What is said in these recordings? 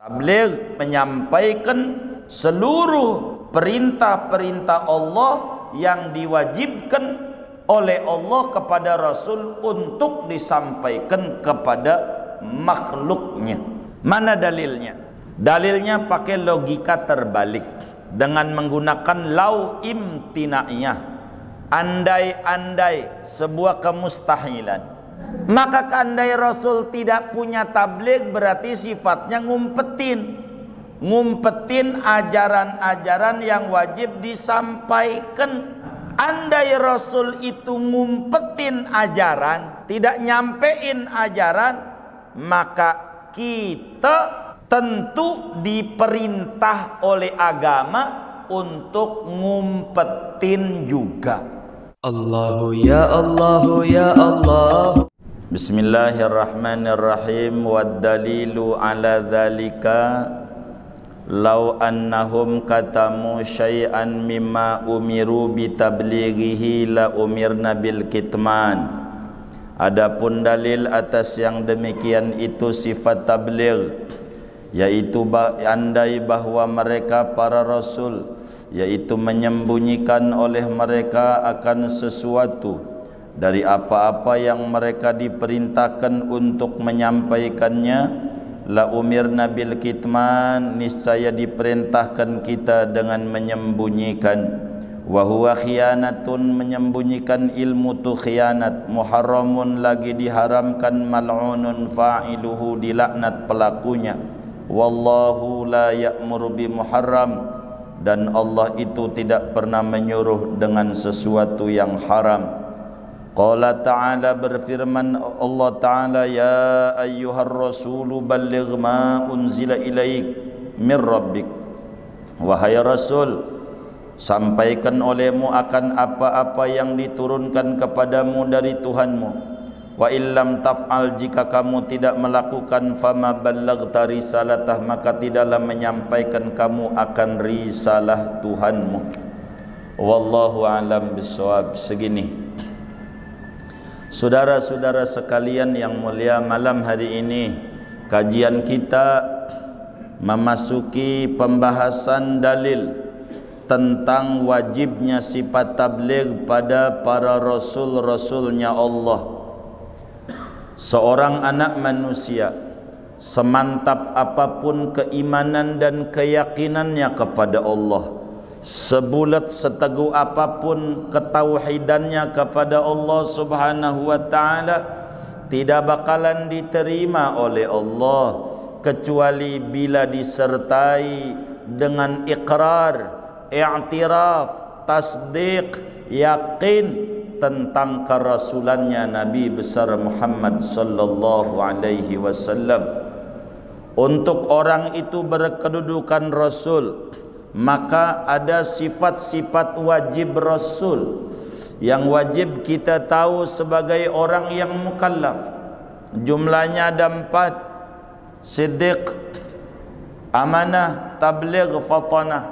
Tabligh menyampaikan seluruh perintah-perintah Allah yang diwajibkan oleh Allah kepada Rasul untuk disampaikan kepada makhluknya. Mana dalilnya? Dalilnya pakai logika terbalik dengan menggunakan lau imtinaiyah, andai-andai, sebuah kemustahilan. Maka andai Rasul tidak punya tabligh berarti sifatnya ngumpetin ajaran-ajaran yang wajib disampaikan. Andai Rasul itu ngumpetin ajaran, tidak nyampein ajaran, maka kita tentu diperintah oleh agama untuk ngumpetin juga. Allahu ya Allahu ya Allah. Bismillahirrahmanirrahim. Wad dalilu ala dzalika law annahum katamu syai'an mimma umiru bitablighihi la umirna bil kitman. Adapun dalil atas yang demikian itu sifat tabligh, yaitu andai bahwa mereka para rasul, yaitu menyembunyikan oleh mereka akan sesuatu dari apa-apa yang mereka diperintahkan untuk menyampaikannya, la umirna bil kitman, niscaya diperintahkan kita dengan menyembunyikan. Wa huwa khianatun, menyembunyikan ilmu tu khianat, muharramun, lagi diharamkan, mal'unun fa'iluhu, dilaknat pelakunya. Wallahu la ya'muru bi muharram, dan Allah itu tidak pernah menyuruh dengan sesuatu yang haram. Qala ta'ala, berfirman Allah ta'ala, ya ayyuhar rasulu balligh ma unzila ilaik min rabbik. Wahai Rasul, sampaikan olehmu akan apa-apa yang diturunkan kepadamu dari Tuhanmu. Wa illam taf'al, jika kamu tidak melakukan, fama ballaghta risalatah, maka tidaklah menyampaikan kamu akan risalah Tuhanmu. Wallahu a'lam bissawab. Segini, saudara-saudara sekalian yang mulia, malam hari ini kajian kita memasuki pembahasan dalil tentang wajibnya sifat tabligh pada para rasul-rasulnya Allah. Seorang anak manusia, semantap apapun keimanan dan keyakinannya kepada Allah, sebulat seteguh apapun ketauhidannya kepada Allah Subhanahu wa ta'ala, tidak bakalan diterima oleh Allah kecuali bila disertai dengan iqrar, i'tiraf, tasdiq, yakin tentang kerasulannya Nabi besar Muhammad sallallahu alaihi wasallam. Untuk orang itu berkedudukan rasul, maka ada sifat-sifat wajib rasul yang wajib kita tahu sebagai orang yang mukallaf. Jumlahnya ada 4: siddiq, amanah, tabligh, fatanah.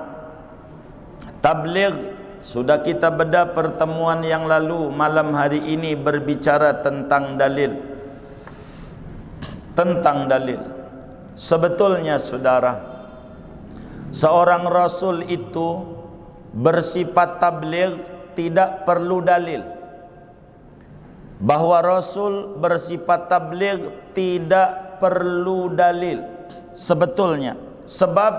Tabligh sudah kita bedah pertemuan yang lalu. Malam hari ini berbicara tentang dalil. Sebetulnya saudara, seorang rasul itu bersifat tabligh tidak perlu dalil. Bahwa rasul bersifat tabligh tidak perlu dalil sebetulnya. Sebab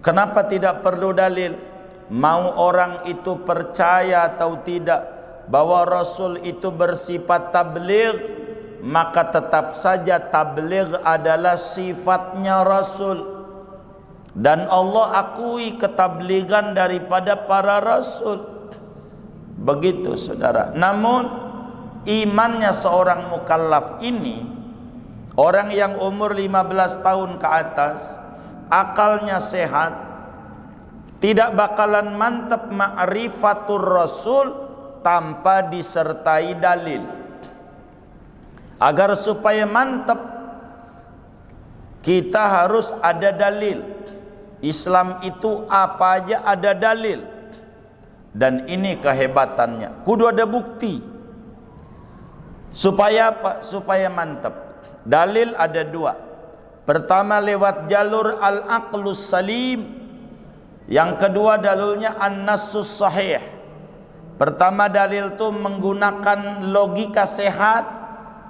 kenapa tidak perlu dalil? Mau orang itu percaya atau tidak bahwa rasul itu bersifat tabligh, maka tetap saja tabligh adalah sifatnya rasul. Dan Allah akui ketablighan daripada para rasul. Begitu saudara. Namun imannya seorang mukallaf ini, orang yang umur 15 tahun ke atas, akalnya sehat, tidak bakalan mantap ma'rifatur rasul tanpa disertai dalil. Agar supaya mantap, kita harus ada dalil. Islam itu apa aja ada dalil. Dan ini kehebatannya, kudu ada bukti. Supaya apa? Supaya mantap. Dalil ada 2. Pertama lewat jalur al-aqlus salim. Yang kedua dalilnya an-nassus sahih. Pertama dalil itu menggunakan logika sehat.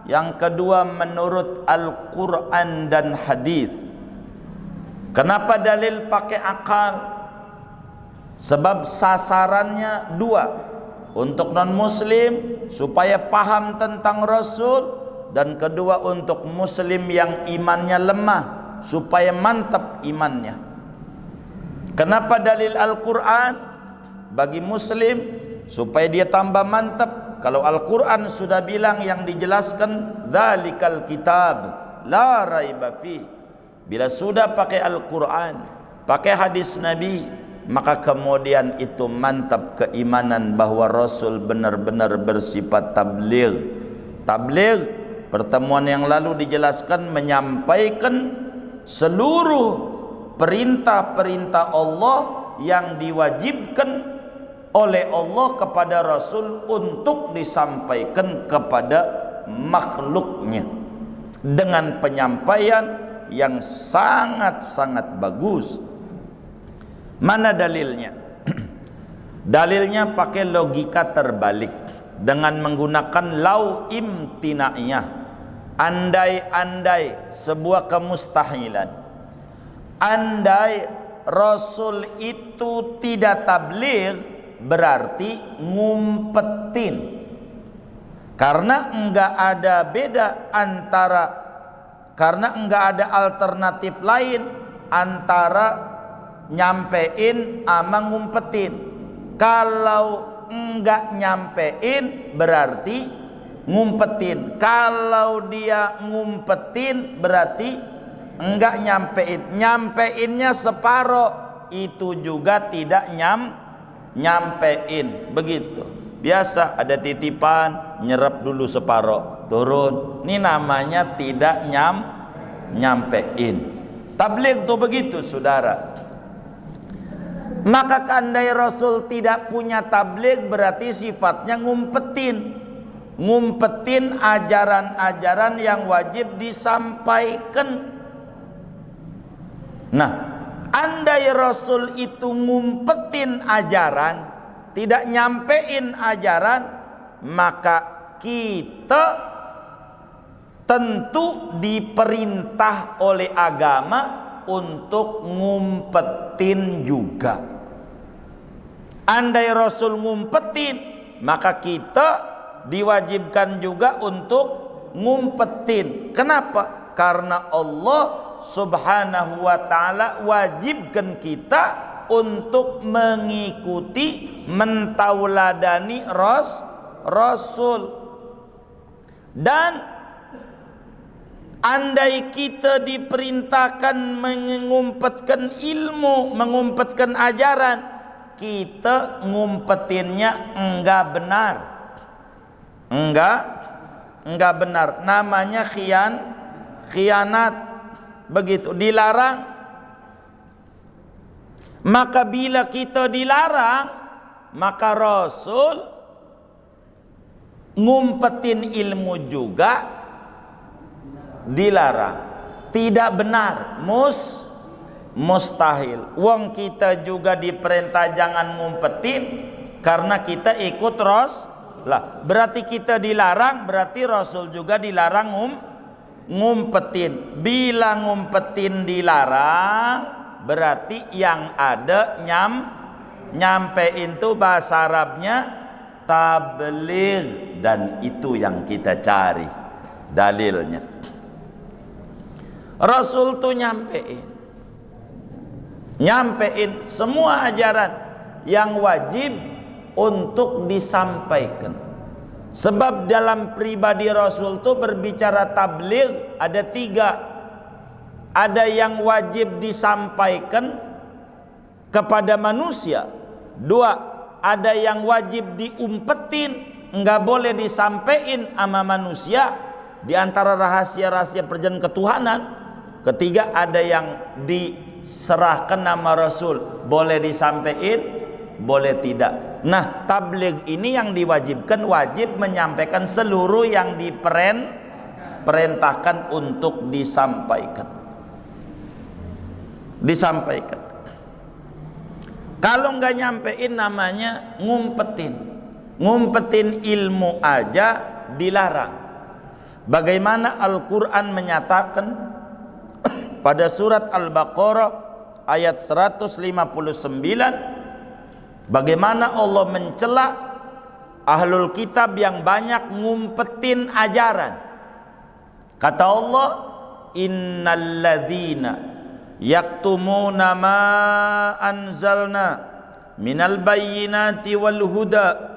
Yang kedua menurut Al-Quran dan hadis. Kenapa dalil pakai akal? Sebab sasarannya dua. Untuk non muslim supaya paham tentang Rasul, dan kedua untuk muslim yang imannya lemah supaya mantap imannya. Kenapa dalil Al-Quran? Bagi muslim supaya dia tambah mantap. Kalau Al-Quran sudah bilang, yang dijelaskan dzalikal kitab la raiba fi. Bila sudah pakai Al-Quran, pakai hadis Nabi, maka kemudian itu mantap keimanan bahwa Rasul benar-benar bersifat tabligh. Tabligh, pertemuan yang lalu dijelaskan, menyampaikan seluruh perintah-perintah Allah yang diwajibkan oleh Allah kepada Rasul untuk disampaikan kepada makhluknya dengan penyampaian yang sangat-sangat bagus. Mana dalilnya? Dalilnya pakai logika terbalik dengan menggunakan lau imtinaiyah, andai-andai, sebuah kemustahilan. Andai Rasul itu tidak tabligh, berarti ngumpetin. Karena enggak ada beda antara, karena enggak ada alternatif lain antara nyampein sama ngumpetin. Kalau enggak nyampein berarti ngumpetin. Kalau dia ngumpetin berarti enggak nyampein. Nyampeinnya separoh, itu juga tidak nyampein. Begitu. Biasa ada titipan, nyerap dulu separoh, turun. Ini namanya tidak nyampein. Tabligh tuh begitu, saudara. Maka andai Rasul tidak punya tabligh, berarti sifatnya ngumpetin. Ngumpetin ajaran-ajaran yang wajib disampaikan. Nah, andai Rasul itu ngumpetin ajaran, tidak nyampein ajaran, maka kita tentu diperintah oleh agama untuk ngumpetin juga. Andai Rasul ngumpetin, maka kita diwajibkan juga untuk ngumpetin. Kenapa? Karena Allah Subhanahu wa ta'ala wajibkan kita untuk mengikuti, mentauladani Rasul. Dan andai kita diperintahkan mengumpetkan ilmu, mengumpetkan ajaran, kita ngumpetinnya enggak benar. Enggak benar. Namanya khianat. Begitu, dilarang. Maka bila kita dilarang, maka Rasul ngumpetin ilmu juga dilarang. Tidak benar, mustahil. Wong kita juga diperintah jangan ngumpetin karena kita ikut lah. Berarti kita dilarang, berarti Rasul juga dilarang ngumpetin. Bila ngumpetin dilarang, berarti yang ada nyampein itu bahasa Arabnya tabligh, dan itu yang kita cari dalilnya. Rasul tuh nyampein semua ajaran yang wajib untuk disampaikan. Sebab dalam pribadi Rasul tuh berbicara tabligh ada 3. Ada yang wajib disampaikan kepada manusia. 2, ada yang wajib diumpetin, enggak boleh disampaikan sama manusia, di antara rahasia-rahasia perjalanan ketuhanan. 3, ada yang diserahkan nama Rasul, boleh disampaikan, boleh tidak. Nah, tabligh ini yang diwajibkan, wajib menyampaikan seluruh yang diperintahkan untuk disampaikan. disampaikan. Kalau nggak nyampein namanya ngumpetin. Ngumpetin ilmu aja dilarang. Bagaimana Al-Quran menyatakan pada surat Al-Baqarah ayat 159, bagaimana Allah mencela ahlul kitab yang banyak ngumpetin ajaran. Kata Allah, innalladzina yaktumuna ma anzalna minal bayyinati wal huda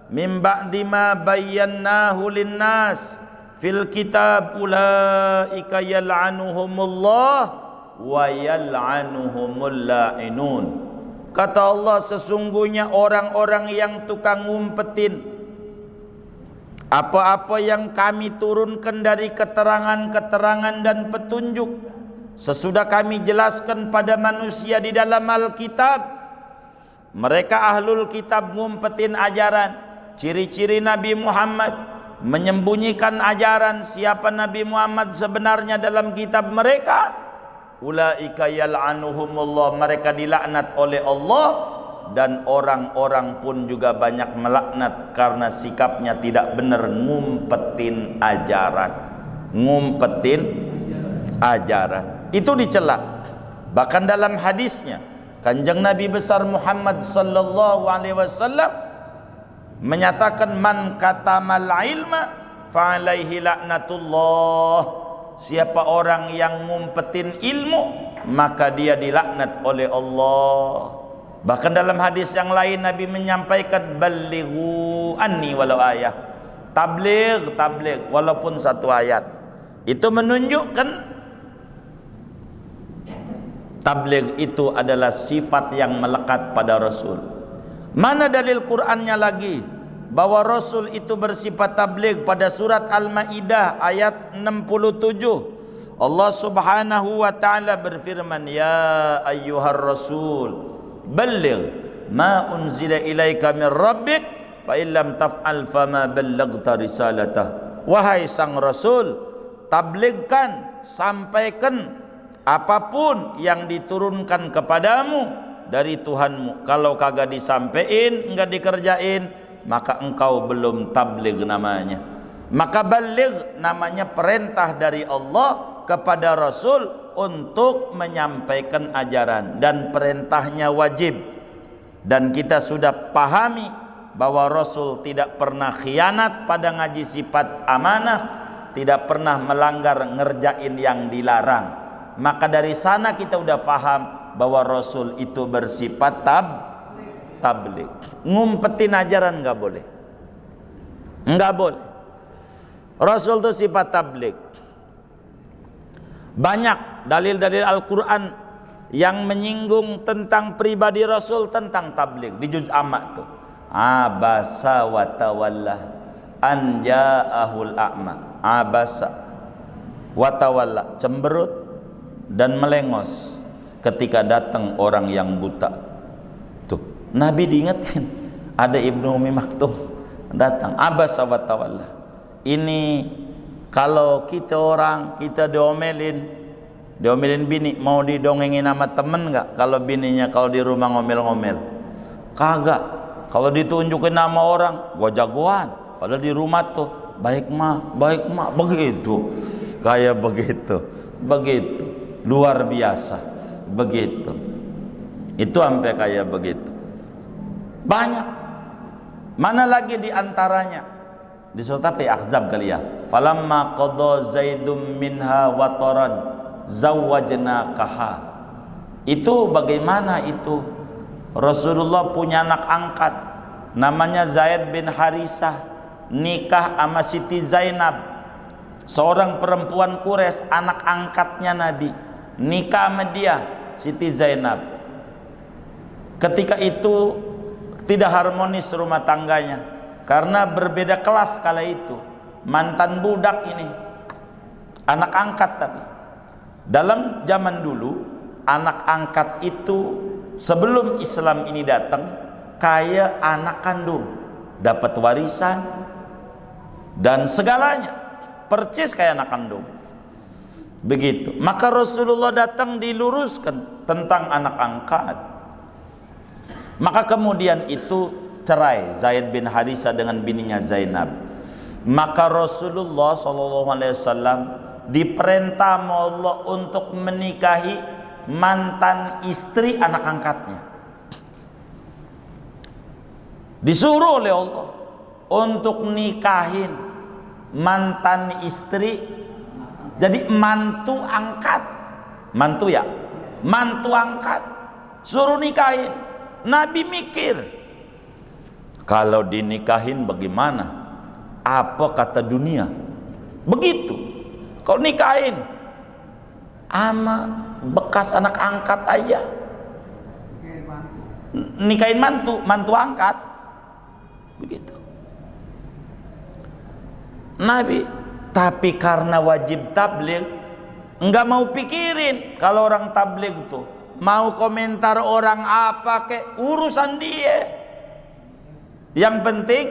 min ba'di ma bayyannahu linnas fil kitab ulaika yal'anuhumullah wa yal'anuhumul la'inun. Kata Allah, sesungguhnya orang-orang yang tukang ngumpetin apa-apa yang kami turunkan dari keterangan-keterangan dan petunjuk sesudah kami jelaskan pada manusia di dalam Alkitab, mereka ahlul kitab ngumpetin ajaran. Ciri-ciri Nabi Muhammad, menyembunyikan ajaran siapa Nabi Muhammad sebenarnya dalam kitab mereka. Ulaika yal'anuhumullah, mereka dilaknat oleh Allah, dan orang-orang pun juga banyak melaknat karena sikapnya tidak benar ngumpetin ajaran. Ngumpetin ajaran itu dicela. Bahkan dalam hadisnya Kanjeng Nabi besar Muhammad sallallahu alaihi wasallam menyatakan, man katamal ilma fa alaihi laknatullah. Siapa orang yang ngumpetin ilmu, maka dia dilaknat oleh Allah. Bahkan dalam hadis yang lain Nabi menyampaikan, ballighu anni walau ayah. Tabligh walaupun satu ayat. Itu menunjukkan tabligh itu adalah sifat yang melekat pada Rasul. Mana dalil Qur'annya lagi bahwa Rasul itu bersifat tabligh? Pada surat Al-Maidah ayat 67 Allah Subhanahu wa taala berfirman, ya ayyuhar rasul balligh ma unzila ilaika min rabbik fa illam taf'al fama ballaghta risalatah. Wahai sang Rasul, tablighkan, sampaikan apapun yang diturunkan kepadamu dari Tuhanmu. Kalau kagak disampein, enggak dikerjain, maka engkau belum tabligh namanya. Maka baligh namanya perintah dari Allah kepada Rasul untuk menyampaikan ajaran, dan perintahnya wajib. Dan kita sudah pahami bahwa Rasul tidak pernah khianat pada ngaji sifat amanah, tidak pernah melanggar ngerjain yang dilarang. Maka dari sana kita udah paham bahwa Rasul itu bersifat tabligh. Ngumpetin ajaran nggak boleh, nggak boleh. Rasul itu sifat tabligh. Banyak dalil-dalil Al-Quran yang menyinggung tentang pribadi Rasul, tentang tabligh. Di juz amma tuh, abasa wa tawalla an ja'ahul a'ma. Abasa wa tawalla, cemberut dan melengos ketika datang orang yang buta. Tuh, Nabi diingetin, ada Ibnu Ummi Maktum datang, abasa wa tawalla. Ini kalau kita diomelin bini, mau didongengin sama temen nggak? Kalau bininya kalau di rumah ngomel-ngomel, kagak. Kalau ditunjukin nama orang, gua jagoan. Padahal di rumah tuh baik mah, begitu, kayak begitu, luar biasa. Begitu, itu sampai kayak begitu. Banyak. Mana lagi di antaranya di surat apa ya? Ahzab kali ya. Falamma qada Zaidum minha wataran zawwajnakaha. Itu bagaimana itu? Rasulullah punya anak angkat namanya Zaid bin Harisah, nikah sama Siti Zainab, seorang perempuan Quraisy, anak angkatnya Nabi, nikah sama dia, Siti Zainab. Ketika itu tidak harmonis rumah tangganya karena berbeda kelas kala itu. Mantan budak ini, anak angkat. Tapi dalam zaman dulu anak angkat itu sebelum Islam ini datang kayak anak kandung, dapat warisan dan segalanya, percis kayak anak kandung. Begitu. Maka Rasulullah datang diluruskan tentang anak angkat. Maka kemudian itu cerai Zaid bin Harisah dengan bininya Zainab. Maka Rasulullah SAW diperintah Allah untuk menikahi mantan istri anak angkatnya. Disuruh oleh Allah untuk nikahin mantan istri, jadi mantu angkat, mantu ya, mantu angkat, suruh nikahin. Nabi mikir, kalau dinikahin bagaimana? Apa kata dunia? Begitu. Kalau nikahin ama bekas anak angkat aja, nikahin mantu angkat, begitu. Nabi, tapi karena wajib tabligh, enggak mau pikirin kalau orang tabligh tuh mau komentar orang apa kek, urusan dia. Yang penting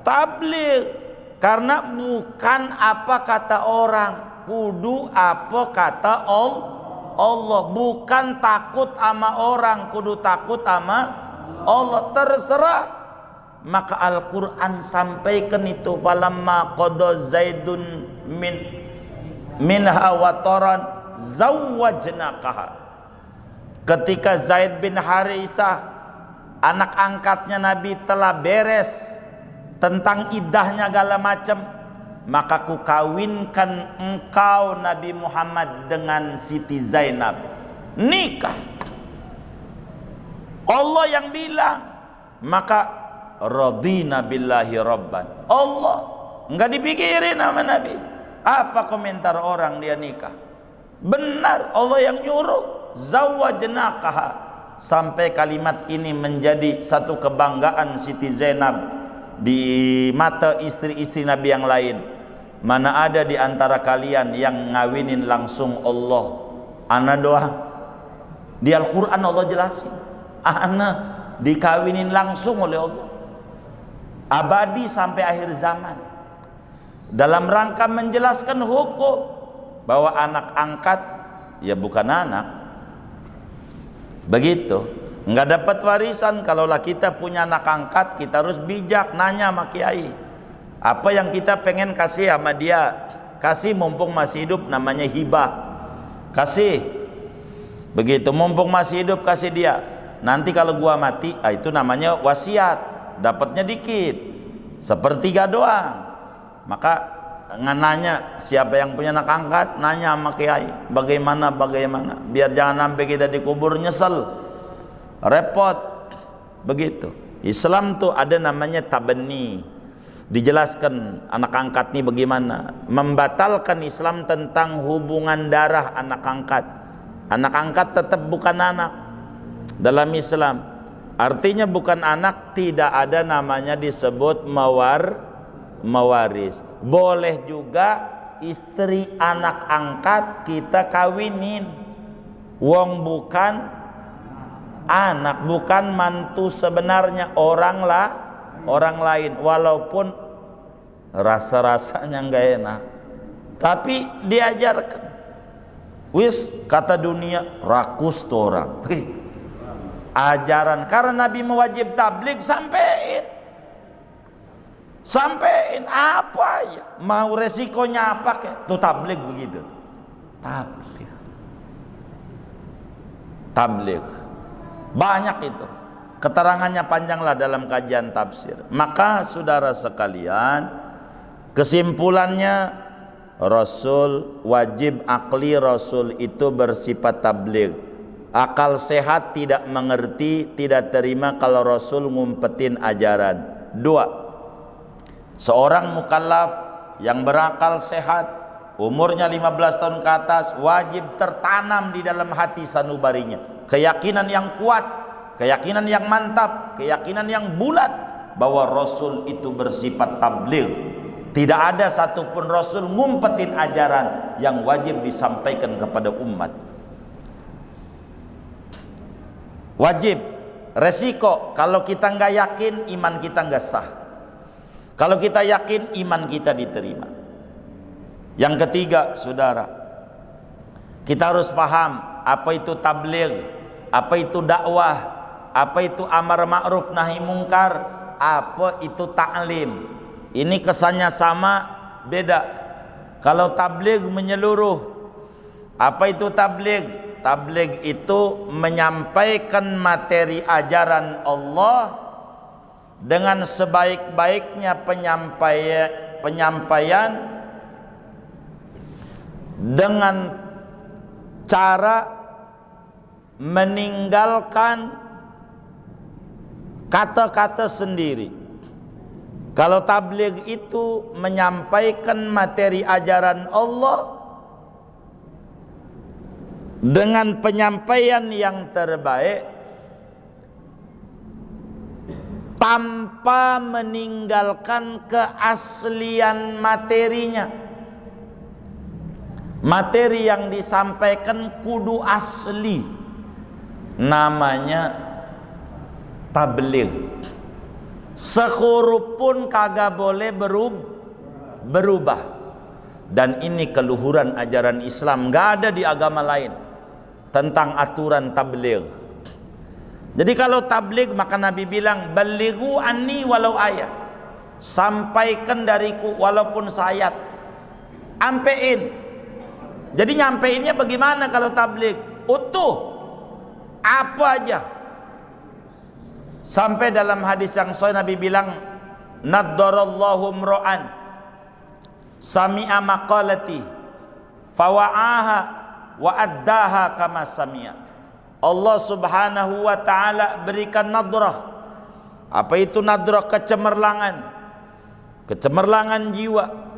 tabligh, karena bukan apa kata orang, kudu apa kata Allah. Bukan takut sama orang, kudu takut sama Allah. Terserah. Maka Al-Quran sampaikan itu, falamma qada Zaidun minha wataran zawwajnakaha. Ketika Zaid bin Harisah anak angkatnya Nabi telah beres tentang iddahnya segala macam, maka ku kawinkan engkau Nabi Muhammad dengan Siti Zainab. Nikah. Allah yang bilang. Maka radina billahi rabban. Allah enggak dipikirin sama Nabi. Apa komentar orang dia nikah? Benar, Allah yang nyuruh. Zawwajnakaha. Sampai kalimat ini menjadi satu kebanggaan Siti Zainab di mata istri-istri Nabi yang lain. Mana ada di antara kalian yang ngawinin langsung Allah? Ana doang. Di Al-Quran Allah jelasin, ana dikawinin langsung oleh Allah, abadi sampai akhir zaman, dalam rangka menjelaskan hukum bahwa anak angkat ya bukan anak. Begitu. Nggak dapat warisan. Kalaulah kita punya anak angkat, kita harus bijak nanya sama kiai, apa yang kita pengen kasih sama dia, kasih mumpung masih hidup, namanya hibah. Kasih. Begitu, mumpung masih hidup kasih dia. Nanti kalau gua mati, itu namanya wasiat, dapatnya dikit, sepertiga doang. Maka nanya siapa yang punya anak angkat, nanya sama kiai bagaimana, biar jangan sampai kita dikubur nyesel, repot. Begitu. Islam tuh ada namanya tabanni, dijelaskan anak angkat nih bagaimana. Membatalkan Islam tentang hubungan darah anak angkat. Anak angkat tetap bukan anak dalam Islam. Artinya bukan anak, tidak ada namanya disebut mawaris. Boleh juga istri anak angkat kita kawinin, wong bukan anak, bukan mantu sebenarnya, orang lain, walaupun rasa-rasanya nggak enak, tapi diajarkan. Wis kata dunia rakus tuh orang. Ajaran, karena Nabi mewajib tabligh, sampein apa ya, mau resikonya apa kek, tuh tabligh begitu. Tabligh banyak itu, keterangannya panjanglah dalam kajian tafsir. Maka saudara sekalian, kesimpulannya Rasul wajib akli, Rasul itu bersifat tabligh. Akal sehat tidak mengerti, tidak terima kalau Rasul ngumpetin ajaran. 2, seorang mukallaf yang berakal sehat, umurnya 15 tahun ke atas, wajib tertanam di dalam hati sanubarinya keyakinan yang kuat, keyakinan yang mantap, keyakinan yang bulat bahwa Rasul itu bersifat tabligh. Tidak ada satupun Rasul ngumpetin ajaran yang wajib disampaikan kepada umat. Wajib. Resiko kalau kita nggak yakin, iman kita nggak sah. Kalau kita yakin, iman kita diterima. Yang ketiga, saudara, Kita harus paham apa itu tabligh, apa itu dakwah, apa itu amar ma'ruf nahi mungkar, apa itu ta'lim. Ini kesannya sama, beda. Kalau tabligh menyeluruh, apa itu tabligh? Tabligh itu menyampaikan materi ajaran Allah dengan sebaik-baiknya penyampaian dengan cara meninggalkan kata-kata sendiri. Kalau tabligh itu menyampaikan materi ajaran Allah dengan penyampaian yang terbaik tanpa meninggalkan keaslian materinya. Materi yang disampaikan kudu asli, namanya tabligh. Sehuruf pun kagak boleh berubah. Dan ini keluhuran ajaran Islam, gak ada di agama lain tentang aturan tabligh. Jadi kalau tabligh, maka Nabi bilang balighu anni walau ayat, sampaikan dariku walaupun sayat, ampein. Jadi nyampeinnya bagaimana kalau tabligh? Utuh, apa aja. Sampai dalam hadis yang sahih Nabi bilang, naddarallahu mra'an sami'a maqalati fawa'aha wa addaha kama sami'a. Allah subhanahu wa ta'ala berikan nadrah. Apa itu nadrah? Kecemerlangan, kecemerlangan jiwa.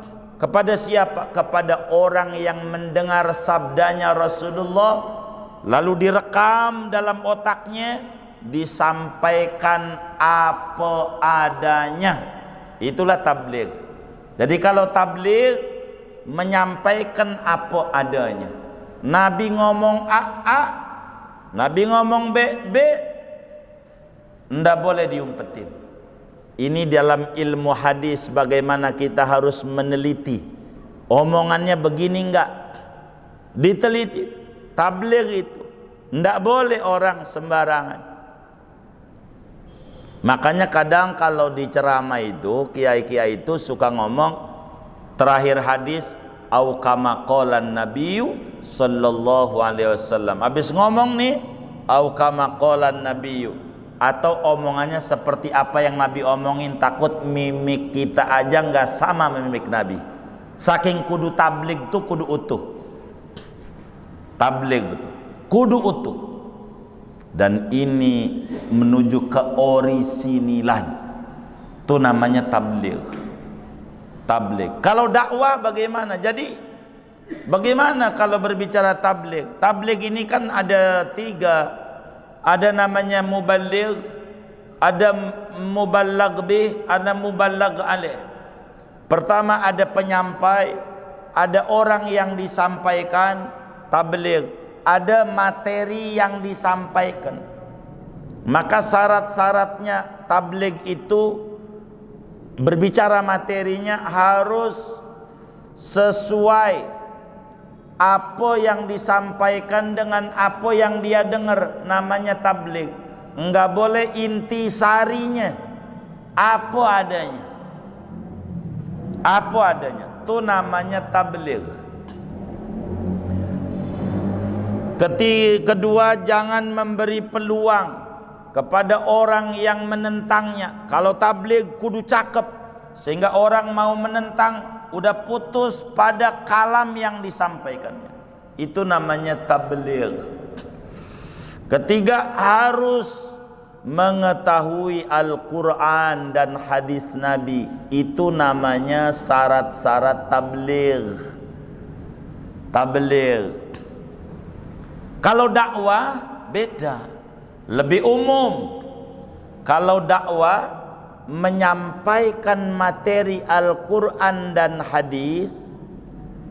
Kepada siapa? Kepada orang yang mendengar sabdanya Rasulullah, lalu direkam dalam otaknya, disampaikan apa adanya. Itulah tabligh. Jadi kalau tabligh menyampaikan apa adanya. Nabi ngomong A, Nabi ngomong B, ndak boleh diumpetin. Ini dalam ilmu hadis bagaimana kita harus meneliti. Omongannya begini enggak? Diteliti. Tabligh itu ndak boleh orang sembarangan. Makanya kadang kalau di ceramah itu kiai-kiai itu suka ngomong terakhir hadis au kama qalan nabiyyu sallallahu alaihi wasallam. Habis ngomong nih au kama qalan nabiyyu, atau omongannya seperti apa yang Nabi omongin, takut mimik kita aja nggak sama mimik Nabi. Saking kudu tabligh tuh kudu utuh. Tabligh betul, kudu utuh. Dan ini menuju ke orisinilan. Itu namanya tabligh. Tabligh. Kalau dakwah bagaimana? Jadi bagaimana kalau berbicara tabligh? Tabligh ini kan ada tiga. Ada namanya muballigh, ada muballigh bih, ada muballigh alaih. Pertama ada penyampai, ada orang yang disampaikan, tabligh, ada materi yang disampaikan. Maka syarat-syaratnya tabligh itu berbicara materinya harus sesuai apa yang disampaikan dengan apa yang dia dengar, namanya tabligh. Enggak boleh intisarinya, apa adanya. Apa adanya, itu namanya tabligh. Kedua, jangan memberi peluang kepada orang yang menentangnya. Kalau tabligh kudu cakep sehingga orang mau menentang, udah putus pada kalam yang disampaikannya. Itu namanya tabligh. Ketiga, harus mengetahui Al-Quran dan hadis Nabi. Itu namanya syarat-syarat tabligh. Tabligh. Kalau dakwah beda, lebih umum. Kalau dakwah menyampaikan materi Al-Quran dan hadis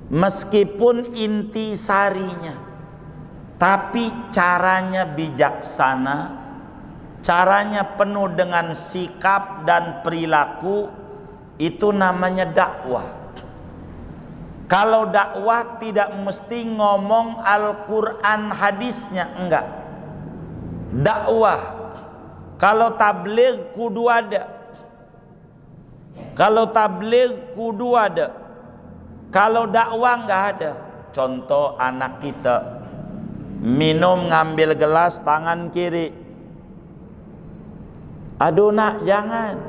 meskipun intisarinya, tapi caranya bijaksana, caranya penuh dengan sikap dan perilaku, itu namanya dakwah. Kalau dakwah tidak mesti ngomong Al-Quran hadisnya, enggak. Dakwah, kalau tabligh kudu ada. Kalau tabligh kudu ada. Kalau dakwah enggak ada. Contoh anak kita minum ngambil gelas tangan kiri. Aduh nak, jangan.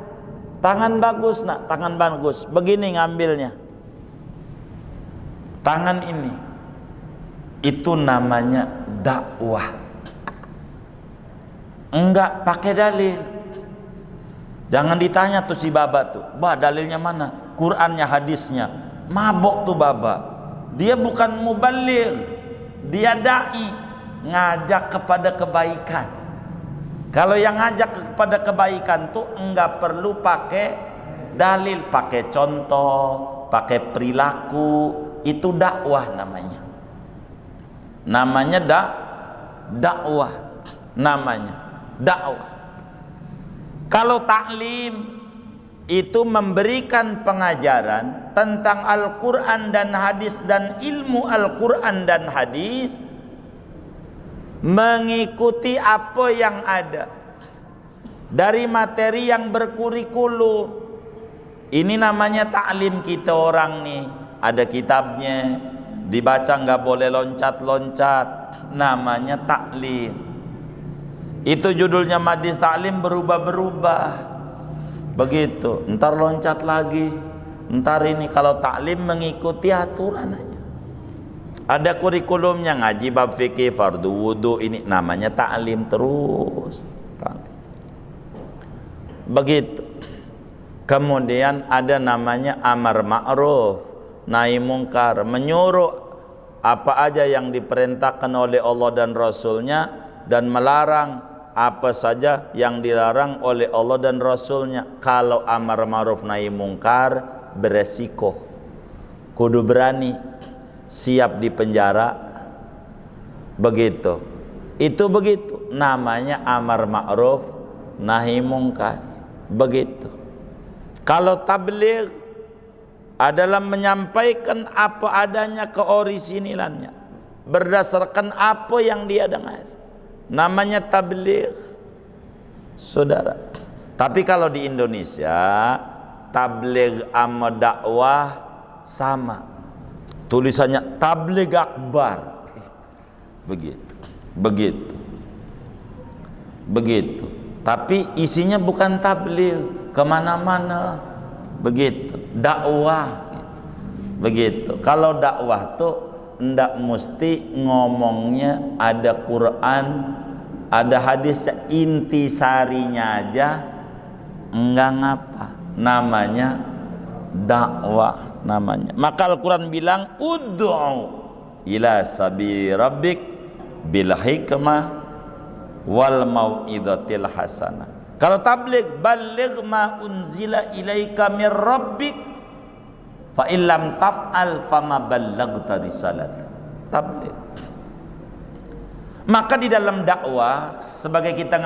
Tangan bagus nak, tangan bagus. Begini ngambilnya. Tangan ini. Itu namanya dakwah. Enggak pakai dalil. Jangan ditanya tuh si baba tuh, "Bah, dalilnya mana? Qur'annya, hadisnya?" Mabok tuh baba. Dia bukan mubaligh. Dia dai, ngajak kepada kebaikan. Kalau yang ngajak kepada kebaikan tuh enggak perlu pakai dalil, pakai contoh, pakai perilaku, itu dakwah namanya. Namanya dakwah. Namanya dakwah. Kalau taklim itu memberikan pengajaran tentang Al-Quran dan hadis dan ilmu Al-Quran dan hadis, mengikuti apa yang ada dari materi yang berkurikulum. Ini namanya taklim kita orang nih. Ada kitabnya, dibaca nggak boleh loncat-loncat. Namanya taklim. Itu judulnya majlis taklim berubah-berubah. Begitu, ntar loncat lagi, ntar ini. Kalau taklim mengikuti aturan aja. Ada kurikulumnya, ngaji bab fikih, fardu wudu, ini namanya taklim terus. Begitu. Kemudian ada namanya amar ma'ruf, nahi mungkar, menyuruh apa aja yang diperintahkan oleh Allah dan Rasulnya, dan melarang apa saja yang dilarang oleh Allah dan Rasulnya. Kalau amar ma'ruf nahi mungkar beresiko, kudu berani, siap di penjara. Begitu. Itu begitu. Namanya amar ma'ruf nahi mungkar. Begitu. Kalau tabligh adalah menyampaikan apa adanya keorisinilannya, berdasarkan apa yang dia dengar. Namanya tabligh, saudara. Tapi kalau di Indonesia, tabligh sama dakwah sama. Tulisannya tabligh akbar. Begitu. Begitu. Begitu. Tapi isinya bukan tabligh, kemana-mana. Begitu. Dakwah. Begitu. Kalau dakwah tuh ndak mesti ngomongnya ada Quran, ada hadis, intisarinya aja enggak ngapa. Namanya dakwah namanya. Maka Al-Quran bilang ud'u ila sabi rabbik bil hikmah wal mau'izatil hasanah. Kalau tabligh, balligh ma unzila ilaika mir rabbik fa illam taf'al fama ballaghta risalat. Tabligh. Maka di dalam dakwah, sebagai kita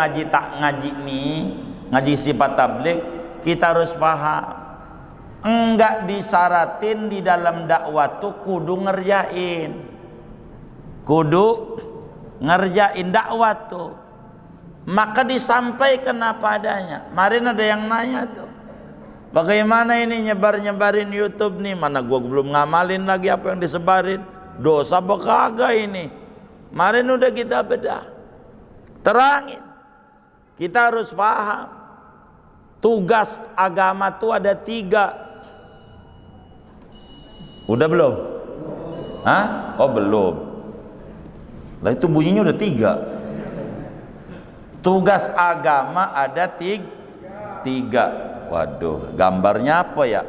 ngaji sifat tabligh, kita harus paham, enggak disaratin di dalam dakwah tuh kudu ngerjain. Kudu ngerjain dakwah tuh. Maka disampaikan apa adanya. Kemarin ada yang nanya tuh, bagaimana ini nyebarin YouTube nih? Mana gua belum ngamalin lagi apa yang disebarin. Dosa apa kagak ini? Kemarin udah kita bedah, terangin. Kita harus paham, tugas agama tuh ada 3. Udah belum? Hah? Oh belum. Lah itu bunyinya udah 3. Tugas agama ada 3. Waduh, gambarnya apa ya?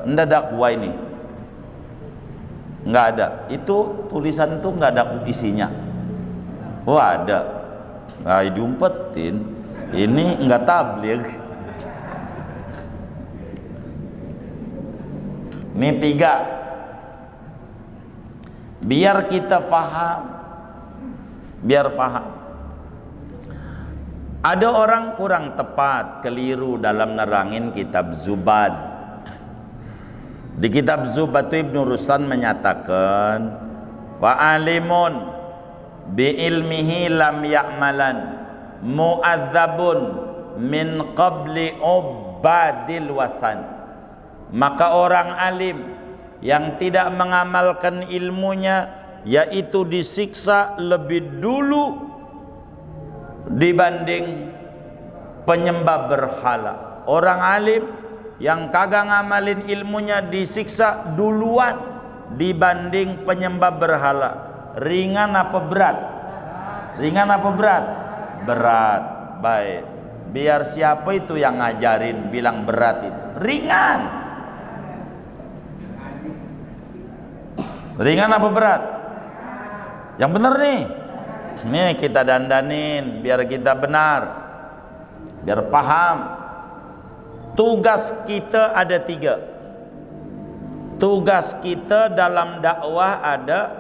Enggak dakwah ini. Enggak ada. Itu tulisan itu enggak ada isinya. Oh ada. Nah, diumpetin. Ini enggak tabligh. Ini 3. Biar kita faham. Biar faham. Ada orang kurang tepat, keliru dalam nerangin kitab Zubad. Di kitab Zubatu Ibnu Ruslan menyatakan wa alimun bi ilmihi lam ya'malan mu'adzabun min qabli ubadil wasan. Maka orang alim yang tidak mengamalkan ilmunya yaitu disiksa lebih dulu dibanding penyembah berhala. Orang alim yang kagak ngamalin ilmunya disiksa duluan dibanding penyembah berhala. Ringan apa berat? Ringan apa berat? Berat. Baik. Biar siapa itu yang ngajarin bilang berat itu? Ringan. Ringan apa berat? Yang benar nih. Nih kita dandanin biar kita benar. Biar paham. Tugas kita ada 3. Tugas kita dalam dakwah ada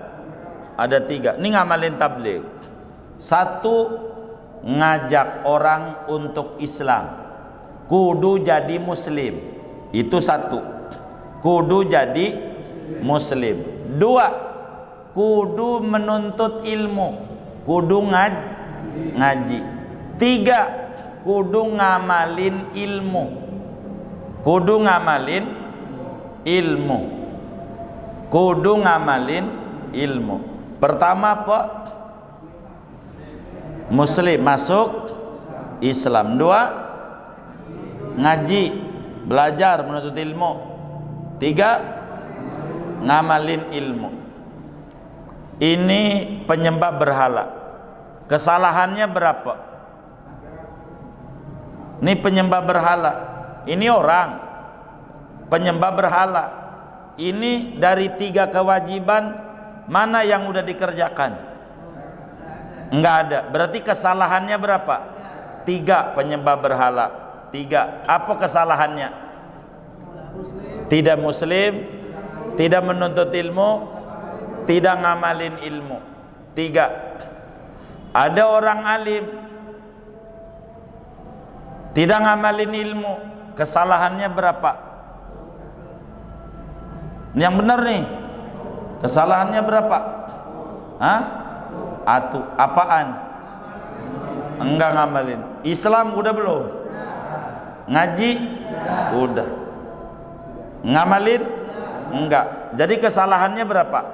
3. Ini ngamalin tabligh. 1, ngajak orang untuk Islam. Kudu jadi muslim. Itu 1. Kudu jadi muslim. 2, kudu menuntut ilmu. Kudu ngaji. 3, kudu ngamalin ilmu. Kudu ngamalin ilmu. Kudu ngamalin ilmu. Pertama apa? Muslim, masuk Islam. 2, ngaji, belajar, menuntut ilmu. 3, ngamalin ilmu. Ini penyembah berhala. Kesalahannya berapa? Ini penyembah berhala. Ini orang penyembah berhala. Ini dari 3 kewajiban mana yang udah dikerjakan? Enggak ada. Berarti kesalahannya berapa? 3, penyembah berhala. 3. Apa kesalahannya? Tidak muslim, tidak menuntut ilmu, tidak ngamalin ilmu. 3. Ada orang alim tidak ngamalin ilmu. Kesalahannya berapa? Yang benar nih. Kesalahannya berapa? Hah? Atu. Apaan? Enggak ngamalin. Islam udah belum? Ngaji? Udah. Ngamalin? Enggak. Jadi kesalahannya berapa?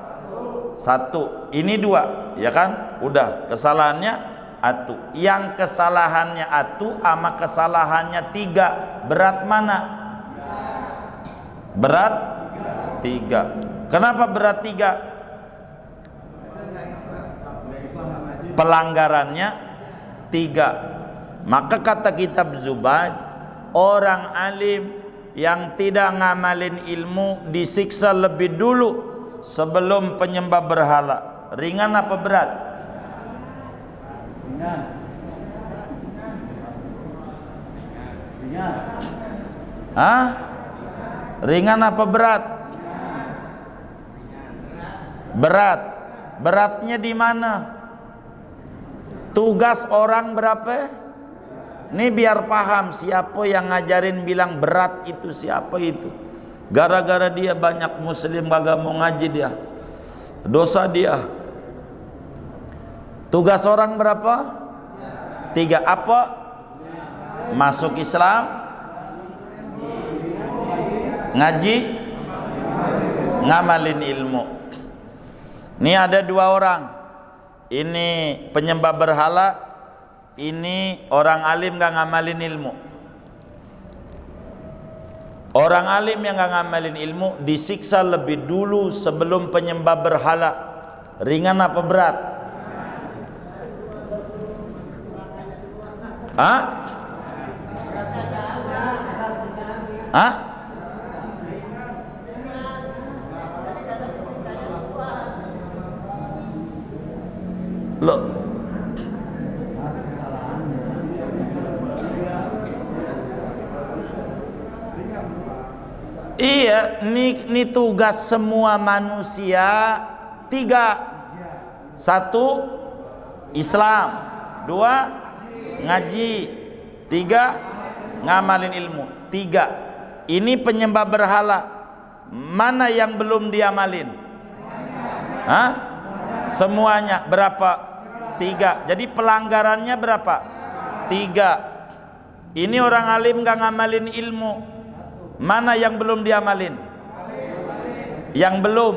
1. Ini 2, ya kan? Udah. Kesalahannya atu. Yang kesalahannya atu sama kesalahannya 3, berat mana? Berat 3. Kenapa berat 3? Pelanggarannya 3. Maka kata kitab Zubad, orang alim yang tidak ngamalin ilmu disiksa lebih dulu sebelum penyembah berhala. Ringan apa berat? Hah? Ringan apa berat? Berat. Beratnya di mana? Tugas orang berapa? Ini biar paham siapa yang ngajarin bilang berat itu siapa itu. Gara-gara dia banyak muslim kagak mau ngaji dia. Dosa dia. Tugas orang berapa? 3. Apa? Masuk Islam, ngaji, ngamalin ilmu. Ini ada 2 orang. Ini penyembah berhala, ini orang alim gak ngamalin ilmu. Orang alim yang gak ngamalin ilmu disiksa lebih dulu sebelum penyembah berhala. Ringan apa berat? Hah? Hah? Loh. Iya, ini tugas semua manusia. 3. 1, Islam. 2, ngaji. 3, ngamalin ilmu. 3. Ini penyembah berhala. Mana yang belum diamalin? Hah? Semuanya. Berapa? 3. Jadi pelanggarannya berapa? 3. Ini orang alim gak ngamalin ilmu. Mana yang belum diamalin? Yang belum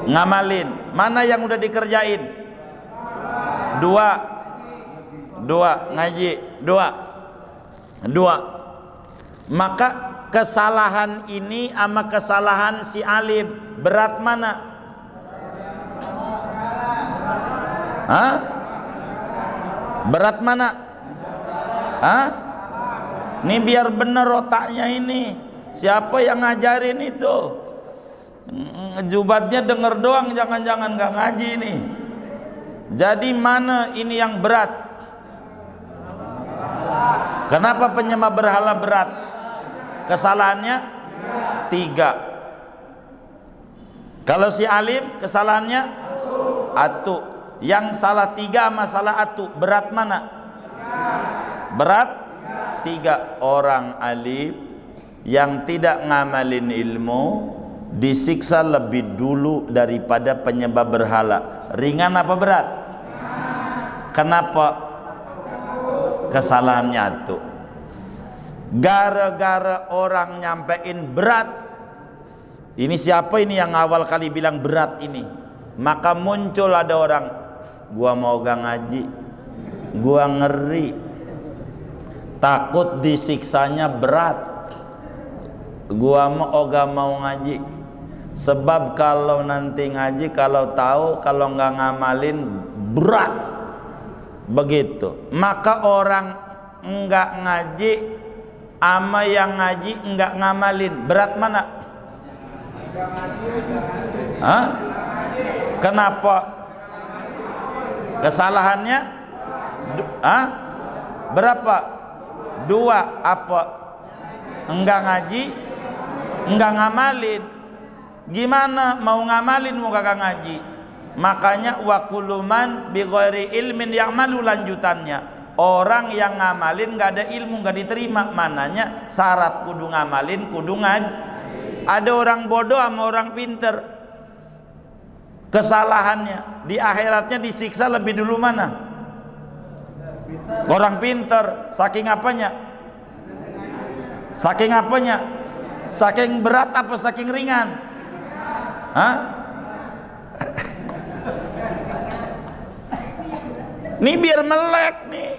ngamalin. Mana yang udah dikerjain? 2 ngaji. 2. Maka kesalahan ini sama kesalahan si alim, berat mana? Hah? Berat mana? Hah? Ini biar bener otaknya ini. Siapa yang ngajarin itu? Jubatnya denger doang, jangan-jangan gak ngaji nih. Jadi mana ini yang berat? Kenapa penyembah berhala berat? Kesalahannya 3. Kalau si alim kesalahannya 1. Yang salah 3 sama salah 1, berat mana? Berat 3. Orang alim yang tidak ngamalin ilmu disiksa lebih dulu daripada penyembah berhala. Ringan apa berat? Kenapa? Kesalahannya 1. Gara-gara orang nyampein berat, ini siapa ini yang awal kali bilang berat ini? Maka muncul ada orang, gua mau gak ngaji, gua ngeri, takut disiksanya berat, gua mau gak mau ngaji. Sebab kalau nanti ngaji, kalau tahu, kalau nggak ngamalin berat, begitu. Maka orang nggak ngaji ama yang ngaji nggak ngamalin, berat mana? Hah? Kenapa? Kesalahannya? Hah? Berapa? 2. Apa? Enggak ngaji, enggak ngamalin. Gimana mau ngamalin mau kagak ngaji? Makanya wa kuluman bi ghairi ilmin ya'malu, lanjutannya. Orang yang ngamalin gak ada ilmu gak diterima. Mananya syarat kudu ngamalin kudu ngaji. Ada orang bodoh sama orang pinter, kesalahannya di akhiratnya disiksa lebih dulu mana? Orang pinter. Saking apanya? Saking apanya? Saking berat apa saking ringan? Hah? Ini biar melek nih,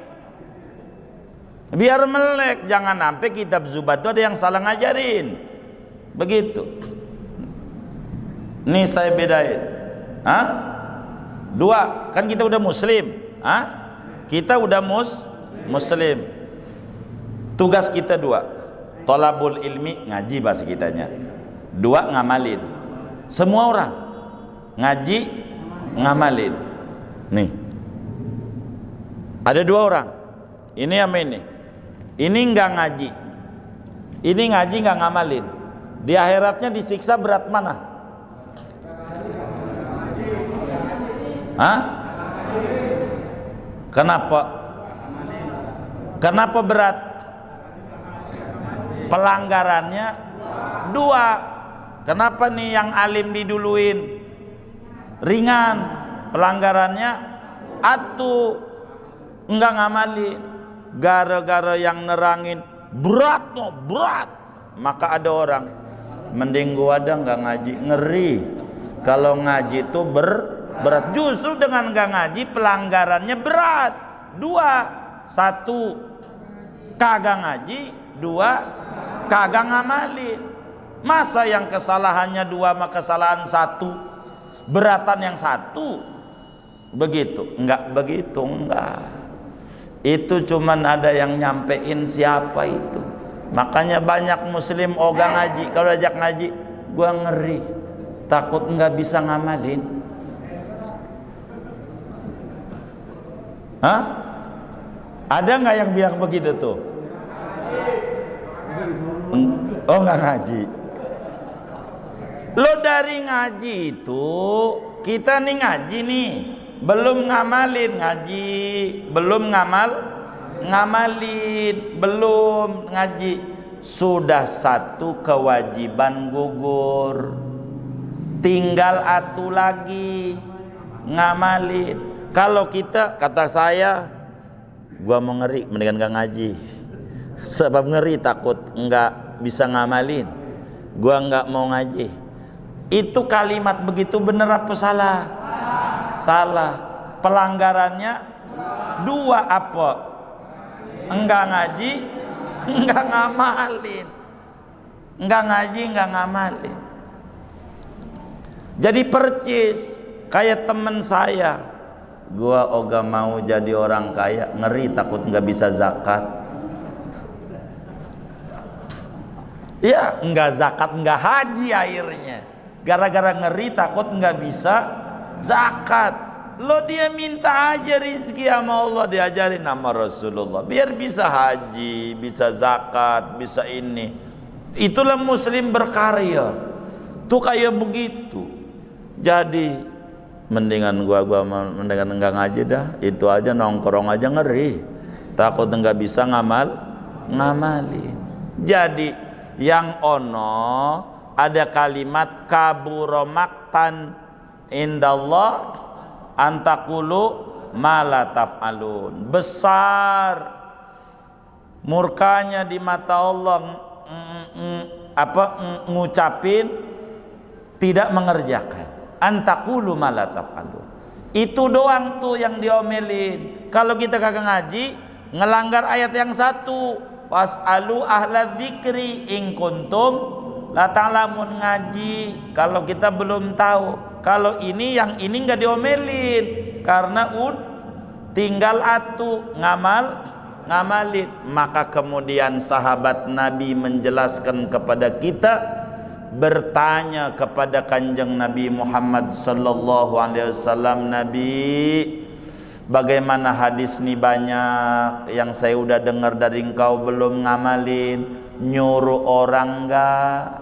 biar melek. Jangan sampai kitab Zubat itu ada yang salah ngajarin, begitu. Nih saya bedain. Hah? 2, kan kita udah muslim. Hah? Kita udah muslim. Tugas kita 2, tolabul ilmi, ngaji bahasa kitanya. 2, ngamalin. Semua orang ngaji ngamalin. Nih ada 2 orang, ini sama ini. Ini nggak ngaji, ini ngaji nggak ngamalin. Di akhiratnya disiksa berat mana? Hah? Kenapa? Kenapa berat? Pelanggarannya 2. Kenapa nih yang alim diduluin? Ringan. Pelanggarannya 1. Enggak ngamalin. Gara-gara yang nerangin berat, no berat. Maka ada orang, mending gua ada nggak ngaji, ngeri. Kalau ngaji itu berat. Justru dengan nggak ngaji pelanggarannya berat. 2. 1 kagak ngaji, 2 kagak ngamalin. Masa yang kesalahannya 2 maka kesalahan 1 beratan yang 1? Begitu? Enggak begitu, enggak. Itu cuman ada yang nyampein siapa itu. Makanya banyak muslim ogah ngaji. Kalau ajak ngaji, gua ngeri, takut enggak bisa ngamalin. Hah? Ada nggak yang bilang begitu tuh? Oh, nggak ngaji. Lo dari ngaji itu, kita nih ngaji nih, belum ngamalin ngaji, belum ngamalin, belum ngaji. sudah satu kewajiban gugur, tinggal atu lagi ngamalin. Kalau kita, kata saya, gua mau ngeri mendingan gak ngaji, sebab ngeri takut nggak bisa ngamalin, gua nggak mau ngaji. Itu kalimat begitu benar apa salah? Salah. Pelanggarannya dua, apa? Enggak ngaji, enggak ngamalin. Enggak ngaji, enggak ngamalin. Jadi percis kayak temen saya, gua oga mau jadi orang kaya, ngeri takut nggak bisa zakat. Ya, enggak zakat, enggak haji akhirnya, gara-gara ngeri takut nggak bisa zakat. Lo dia minta aja rizki sama Allah, diajarin nama Rasulullah biar bisa haji, bisa zakat, bisa ini. Itulah muslim berkarya tuh kayak begitu. Jadi mendingan gua mendingan enggak ngaji dah, itu aja nongkrong aja ngeri, takut enggak bisa ngamali. Jadi yang ono ada kalimat kabura maktan indallah antaqulu ma la taf'alun. Besar murkanya di mata Allah ngucapin tidak mengerjakan. Antaqulu ma la taf'alun. Itu doang tuh yang diomelin. Kalau kita kagak ngaji, ngelanggar ayat yang satu, fas'alu ahla dzikri in kuntum la ta'lamun. Ngaji kalau kita belum tahu. Kalau ini yang ini nggak diomelin karena tinggal atu ngamalin. Maka kemudian sahabat Nabi menjelaskan kepada kita, bertanya kepada kanjeng Nabi Muhammad sallallahu alaihi wasallam, Nabi, bagaimana hadis nih banyak yang saya udah dengar dari engkau belum ngamalin, nyuruh orang enggak?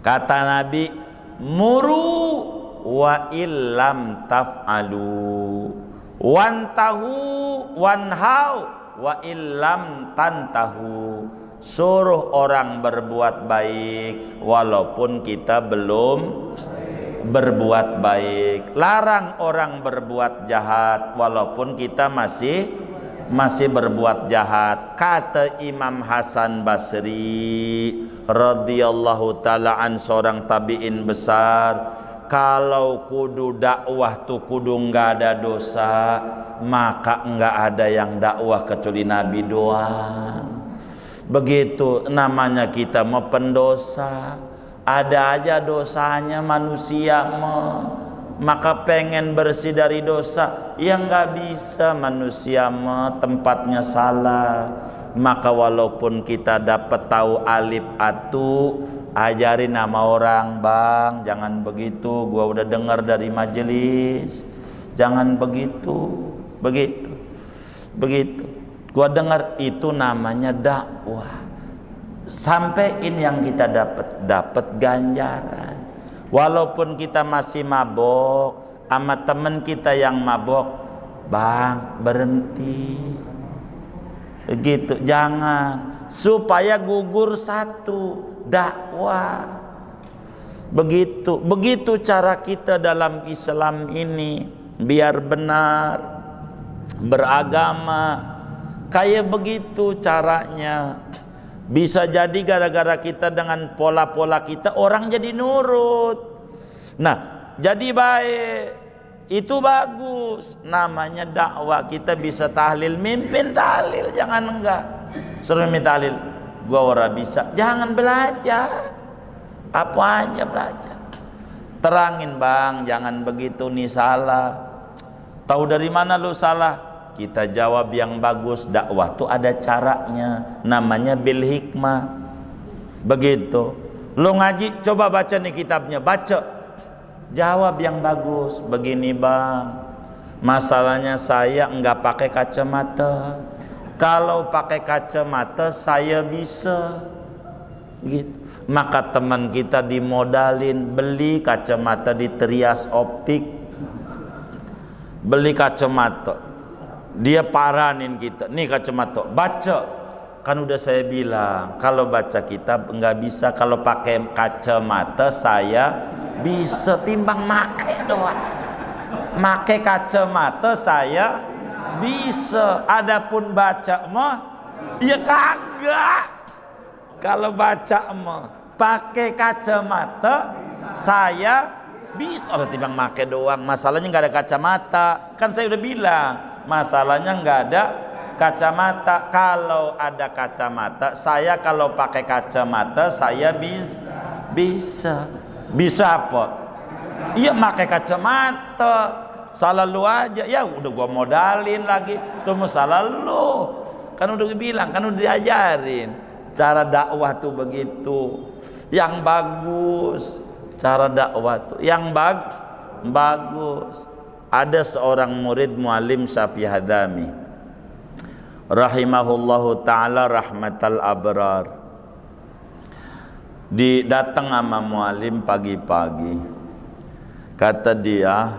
Kata Nabi, muru wa illam taf'alu wantahu wanhau wa illam tantahu. Suruh orang berbuat baik walaupun kita belum berbuat baik. Larang orang berbuat jahat walaupun kita masih berbuat jahat. Kata Imam Hasan Basri radhiyallahu taala an, seorang tabi'in besar, kalau kudu dakwah tuh kudu nggak ada dosa, maka nggak ada yang dakwah kecuali Nabi doang. Begitu namanya kita mau pendosa, ada aja dosanya manusia maka pengen bersih dari dosa ya nggak bisa, manusia tempatnya salah. Maka walaupun kita dapat tahu alif atu, ajarin nama orang, bang jangan begitu, gua udah dengar dari majelis, jangan begitu. Gua dengar itu namanya dakwah. Sampaiin yang kita dapat ganjaran. Walaupun kita masih mabok, sama temen kita yang mabok, bang berhenti. Begitu, jangan, supaya gugur satu dakwah. Begitu cara kita dalam Islam ini biar benar beragama. Kayak begitu caranya. Bisa jadi gara-gara kita dengan pola-pola kita orang jadi nurut. Nah, jadi baik. Itu bagus. Namanya dakwah. Kita bisa tahlil, mimpin tahlil, jangan enggak. Suruh mimpin tahlil, gua ora bisa. Jangan belajar. Apa aja belajar. Terangin, bang, jangan begitu nih salah. Tahu dari mana lu salah? Kita jawab yang bagus. Dakwah tuh ada caranya, namanya bil hikmah. Begitu. Lu ngaji, coba baca nih kitabnya, baca. Jawab yang bagus. Begini, bang, masalahnya saya enggak pakai kacamata. Kalau pakai kacamata saya bisa. Gitu. Maka teman kita dimodalin beli kacamata di Trias Optik. Beli kacamata. Dia paranin kita, nih kacamata, baca Kan udah saya bilang, kalau baca kitab nggak bisa, kalau pakai kacamata saya bisa, timbang make doang. Make kacamata saya bisa, adapun baca mah ya kagak. Kalau baca mah pakai kacamata saya bisa, orang timbang make doang. Masalahnya nggak ada kacamata, kan saya udah bilang masalahnya nggak ada kacamata. Kalau ada kacamata, saya kalau pakai kacamata saya bisa apa? Iya, pakai kacamata. Salah lu aja, ya udah gua modalin lagi, tuh masalah lu. Kan udah bilang, kan udah diajarin cara dakwah tuh begitu, yang bagus. Cara dakwah tuh yang bagus. Ada seorang murid Muallim Syafi'i Hadami rahimahullahu ta'ala rahmatal abrar, datang sama muallim pagi-pagi. Kata dia,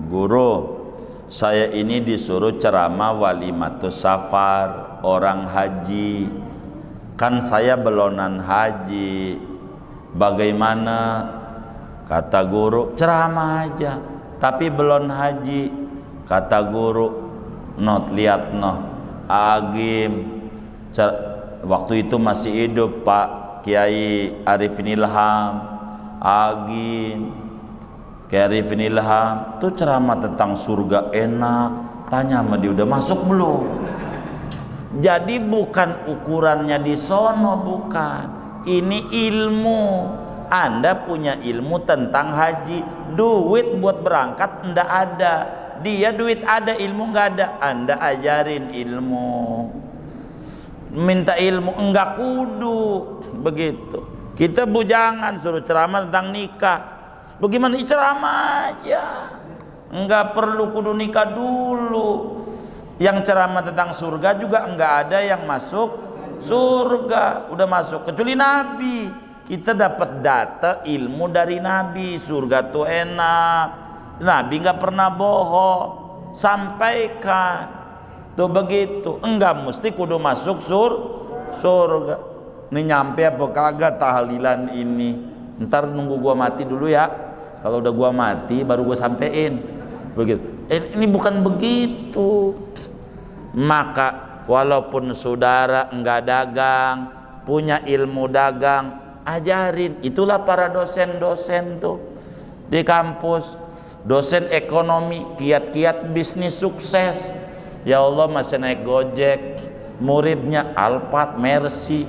guru, saya ini disuruh ceramah walimatus safar, orang haji. Kan saya belonan haji, bagaimana? Kata guru, ceramah aja, tapi belon haji. Kata guru, not lihat noh Agim, waktu itu masih hidup Pak Kiai Arifin Ilham. Agim, Kiai Arifin Ilham tuh ceramah tentang surga enak. Tanya sama dia, udah masuk belum? Jadi bukan ukurannya di sono, bukan. Ini ilmu. Anda punya ilmu tentang haji, duit buat berangkat ndak ada. Dia duit ada, ilmu nggak ada. Anda ajarin ilmu, minta ilmu, enggak kudu begitu. Kita bujangan suruh ceramah tentang nikah, bagaimana ceramah aja, enggak perlu kudu nikah dulu. Yang ceramah tentang surga juga enggak ada yang masuk surga, udah masuk kecuali Nabi. Kita dapat data ilmu dari Nabi, surga tuh enak. Nabi nggak pernah bohong, sampaikan tuh begitu. Enggak mesti kudu masuk surga. Ini nyampe apa kagak tahlilan ini? Ntar nunggu gua mati dulu ya. Kalau udah gua mati baru gua sampein. Begitu. Ini bukan begitu. Maka walaupun saudara enggak dagang, punya ilmu dagang, ajarin. Itulah para dosen-dosen tuh di kampus. Dosen ekonomi, kiat-kiat bisnis sukses. Ya Allah, masih naik Gojek, muridnya Alphard, Mercy,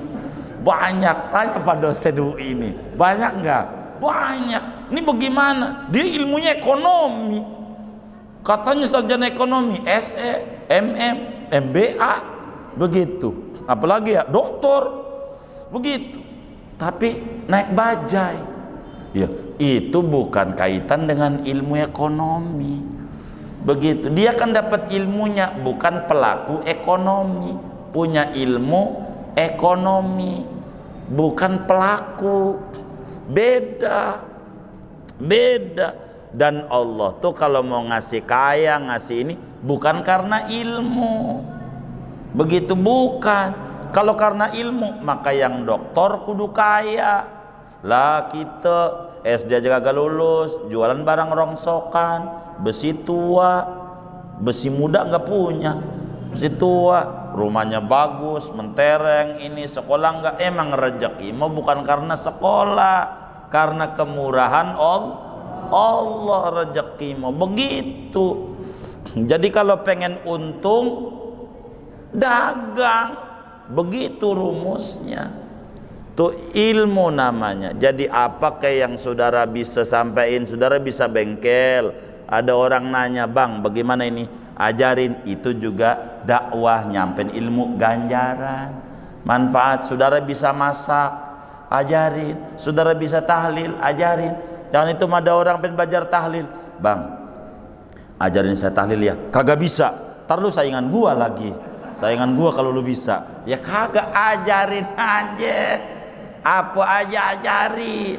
banyak. Tanya Pak dosen UI ini, banyak nggak? Banyak. Ini bagaimana? Dia ilmunya ekonomi, katanya sarjana ekonomi, SE, MM, MBA, begitu. Apalagi ya, doktor, begitu. Tapi naik bajai. Ya, itu bukan kaitan dengan ilmu ekonomi. Begitu. Dia kan dapat ilmunya, bukan pelaku ekonomi. Punya ilmu ekonomi, bukan pelaku. Beda. Dan Allah tuh kalau mau ngasih kaya, ngasih ini, bukan karena ilmu. Begitu, bukan. Kalau karena ilmu, maka yang doktor kudu kaya. Lah kita SD aja kagak lulus, jualan barang rongsokan, besi tua, besi muda nggak punya, besi tua, rumahnya bagus, mentereng, ini sekolah nggak. Emang rezeki mau bukan karena sekolah, karena kemurahan Allah rezeki mau begitu. Jadi kalau pengen untung, dagang, begitu rumusnya. Tuh ilmu namanya. Jadi apa kayak yang saudara bisa sampaikan, saudara bisa bengkel. Ada orang nanya, bang bagaimana ini? Ajarin, itu juga dakwah, nyampein ilmu, ganjaran, manfaat. Saudara bisa masak, ajarin. Saudara bisa tahlil, ajarin. Jangan itu ada orang pengen belajar tahlil, bang ajarin saya tahlil ya. Kagak bisa, ntar lu saingan gua lagi. Saingan gua kalau lu bisa. Ya kagak, ajarin aja. Apa aja ajarin,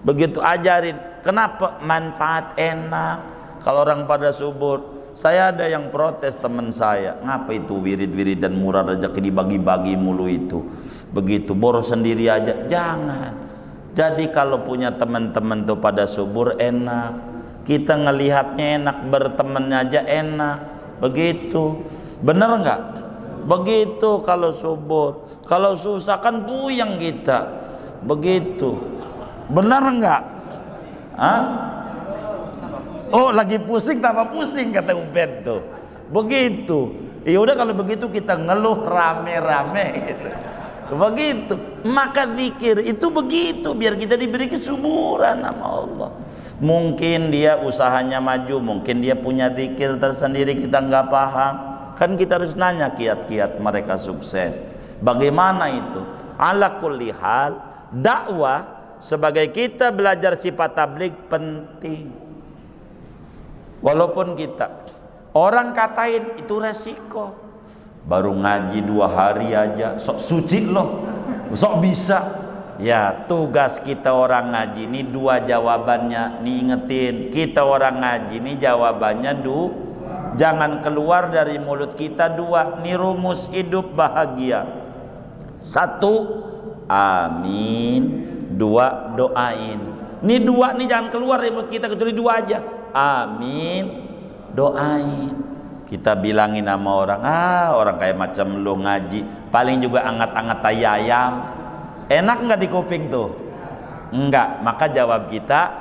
begitu ajarin. Kenapa? Manfaat enak. Kalau orang pada subur, Saya ada yang protes teman saya, ngapa itu wirid-wirid dan murah rezeki dibagi-bagi mulu itu. Begitu, boros sendiri aja. Jangan. Jadi kalau punya teman-teman tuh pada subur enak, kita ngelihatnya enak, bertemannya aja enak. Begitu, bener nggak? Begitu kalau subur. Kalau susah kan puyeng kita. Begitu, bener nggak? Hah? Oh, lagi pusing tambah pusing kata Ubed tuh. Begitu. Ya udah kalau begitu kita ngeluh rame-rame gitu. Begitu. Maka zikir itu begitu biar kita diberi kesuburan sama Allah. Mungkin dia usahanya maju, mungkin dia punya zikir tersendiri kita nggak paham. Kan kita harus nanya kiat-kiat mereka sukses. Bagaimana itu? Ala kulli hal, dakwah sebagai kita belajar sifat tabligh penting. Walaupun kita orang katain itu resiko, baru ngaji 2 hari aja sok suci loh, sok bisa. Ya tugas kita orang ngaji ini 2 jawabannya nih, ingetin kita orang ngaji ini jawabannya jangan keluar dari mulut kita 2 nih rumus hidup bahagia. 1 amin, 2 doain. Nih 2 nih jangan keluar dari mulut kita kecuali 2 aja. Amin, doain. Kita bilangin sama orang, orang kayak macam lu ngaji paling juga angat-angat tai ayam. Enak nggak di kuping tuh? Enggak. Maka jawab kita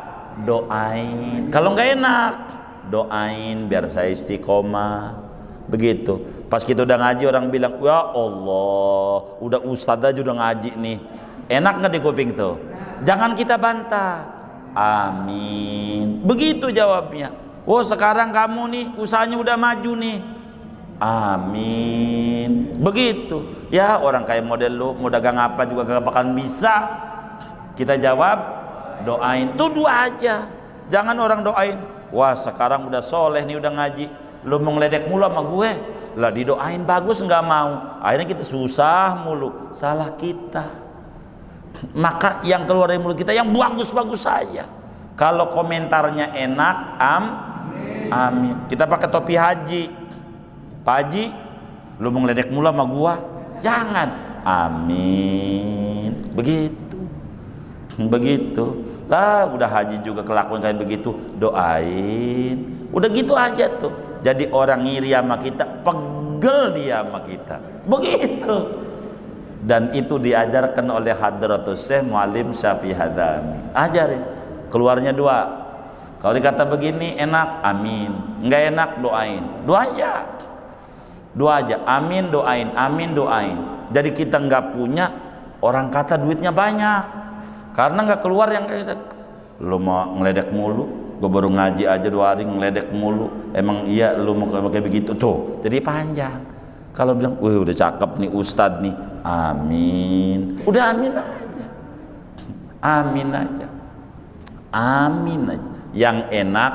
doain. Kalau nggak enak, doain biar saya istiqomah. Begitu. Pas kita udah ngaji orang bilang, ya Allah, udah ustadz aja udah ngaji nih. Enak nggak di kuping tuh? Jangan kita bantah. Amin. Begitu jawabnya. Oh sekarang kamu nih usahanya udah maju nih. Amin. Begitu. Ya orang kayak model lu mau dagang apa juga gak bakalan bisa. Kita jawab doain. Tuh 2 aja. Jangan orang doain, wah sekarang udah soleh nih udah ngaji, lu mau ngeledek mulu sama gue. Lah didoain bagus nggak mau. Akhirnya kita susah mulu. Salah kita. Maka yang keluar dari mulut kita yang bagus-bagus saja. Kalau komentarnya enak, amin. Kita pakai topi haji. Pak Haji, lu mau ngeledek mulu sama gua? Jangan. Amin. Begitu. Begitu. Lah udah haji juga kelakuan kayak begitu, doain. Udah gitu aja tuh. Jadi orang ngiri sama kita, pegel dia sama kita. Begitu. Dan itu diajarkan oleh Hadratus Syekh Muallim Syafi'i Hadzami. Ajarin. Keluarnya 2. Kalau dikata begini enak, amin. Enggak enak, doain. 2 aja. 2 aja. Amin, doain. Amin, doain. Jadi kita nggak punya, orang kata duitnya banyak. Karena nggak keluar yang kayak gitu. Lu mau ngeledek mulu, gue baru ngaji aja 2 hari ngeledek mulu. Emang iya lu mau kayak begitu tuh. Jadi panjang. Kalau bilang, wih udah cakep nih ustadz nih, amin. Udah amin aja. Amin aja. Amin aja. Yang enak,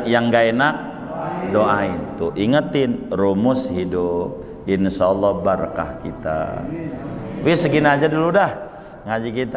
yang gak enak, doain. Tuh ingetin rumus hidup. Insya Allah berkah kita. Wih segini aja dulu dah ngaji kita.